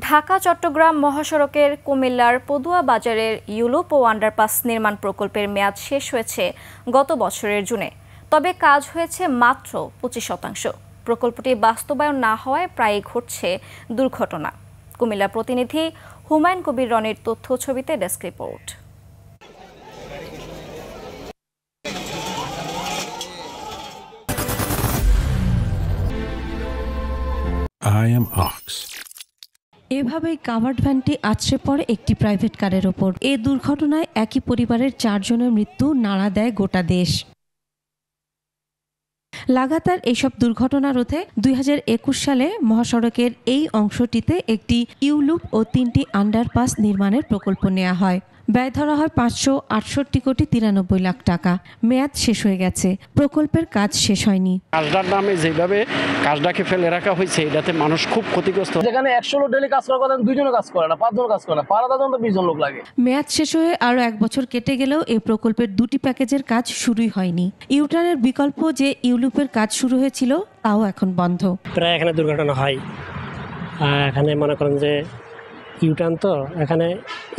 ঢাকা চট্টগ্রাম মহাসড়কের কুমিল্লার পদুয়া বাজারের ইউলুপ ও আন্ডারপাস নির্মাণ প্রকল্পের মেয়াদ শেষ হয়েছে গত বছরের জুনে। তবে কাজ হয়েছে মাত্র 25%। প্রকল্পটি বাস্তবায়ন না হওয়ায় প্রায়ই ঘটছে দুর্ঘটনা। কুমিল্লা প্রতিনিধি হুমায়ুন কবির রনির তথ্য ছবিতে desk report. I am Ox. এভাবেই কাভার্ড ভ্যানটি আছড়ে পড়ে একটি প্রাইভেট কারের ওপর। এই দুর্ঘটনায় একই পরিবারের 4 জনের মৃত্যু নাড়া দেয় গোটা দেশ। লাগাতার এইসব দুর্ঘটনা রোধে 2021 সালে মহাসড়কের এই অংশটিতে একটি ইউলুপ ও 3টি আন্ডারপাস নির্মাণের প্রকল্প নেওয়া হয়। ব্যয় ধরা হয় 568 কোটি 93 লাখ টাকা। মেয়াদ শেষ হয়ে গেছে, প্রকল্পের কাজ শেষ হয়নি। কাজটার নামে যেভাবে কাজটাকে ফেলে রাখা হয়েছে, এটাতে মানুষ খুব ক্ষতিগ্রস্ত। যেখানে 100 লোক ডেলি কাজ করার কথা 2 জন কাজ করে না, 5 জন কাজ করে না, পাড়া দাজন তো 20 জন লোক লাগে। মেয়াদ শেষ হয়ে আরও 1 বছর কেটে গেলেও এই প্রকল্পের 2টি প্যাকেজের কাজ শুরুই হয়নি। ইউটার্নের বিকল্প যে ইউলুপের কাজ শুরু হয়েছিল তাও এখন বন্ধ। প্রায় এখানে দুর্ঘটনা হয়। এখানে মনে করেন যে ইউটার্ন, তো এখানে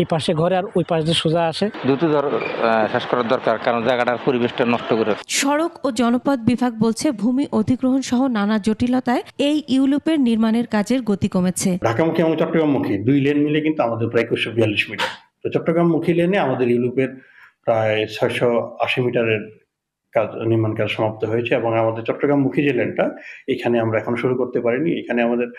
এই পাশে ঘরে আর ওই পাশে সোজা আসে। দ্রুত শেষ করার দরকার, কারণ জায়গাটার পরিবেশটা নষ্ট করে। সড়ক ও জনপথ বিভাগ বলছে ভূমি অধিগ্রহণ সহ নানা জটিলতায় এই ইউলুপের নির্মাণের কাজের গতি কমেছে। ঢাকামুখী এবং চট্টগ্রামমুখী 2 লেন মিলে কিন্তু আমাদের প্রায় 2142 মিটার। তো চট্টগ্রামমুখী লেনে আমাদের ইউলুপের প্রায় 680 মিটারের কাজ, নির্মাণ কাজ সমাপ্ত হয়েছে এবং আমাদের চট্টগ্রামমুখী যে লেনটা, এখানে আমরা এখন শুরু করতে পারিনি। এখানে আমাদের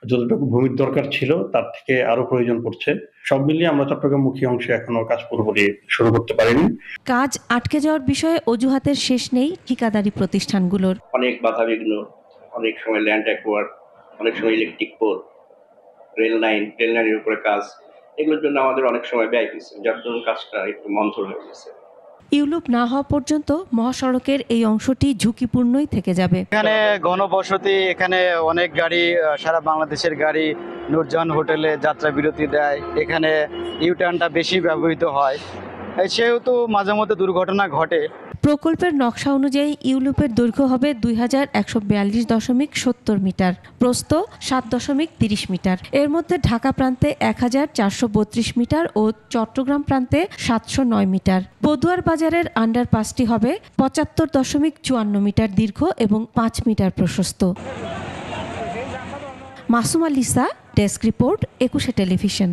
যতটুকু ভূমির দরকার ছিল তার থেকে আরো প্রয়োজন পড়ছে। সব মিলিয়ে আমরা চট্টগ্রামমুখী অংশে এখনো কাজ পুরোপুরি শুরু করতে পারিনি। কাজ আটকে যাওয়ার বিষয়ে অজুহাতের শেষ নেই ঠিকাদারি প্রতিষ্ঠানগুলোর। অনেক বাধাবিঘ্ন, অনেক সময় ল্যান্ড অ্যাকোয়ার্ড, অনেক সময় ইলেকট্রিক পোল, রেল লাইনের উপরে কাজ, এগুলোর জন্য আমাদের অনেক সময় ব্যয় হয়েছে, যার জন্য কাজটা একটু মন্থর হয়ে গেছে। ইউলুপ না হওয়া পর্যন্ত মহাসড়কের এই অংশটি ঝুঁকিপূর্ণই থেকে যাবে। এখানে ঘনবসতি, এখানে অনেক গাড়ি, সারা বাংলাদেশের গাড়ি নূরজাহান হোটেলে যাত্রা বিরতি দেয়। এখানে ইউটার্নটা বেশি ব্যবহৃত হয়, সেহেতু মাঝে মধ্যে দুর্ঘটনা ঘটে। প্রকল্পের নকশা অনুযায়ী ইউলুপের দৈর্ঘ্য হবে 2142.70 মিটার, প্রস্থ 7.30 মিটার। এর মধ্যে ঢাকা প্রান্তে 1432 মিটার ও চট্টগ্রাম প্রান্তে 709 মিটার। পদুয়ার বাজারের আন্ডারপাসটি হবে 75.54 মিটার দীর্ঘ এবং 5 মিটার প্রশস্ত। Masuma Lisa, desk report, 21 television.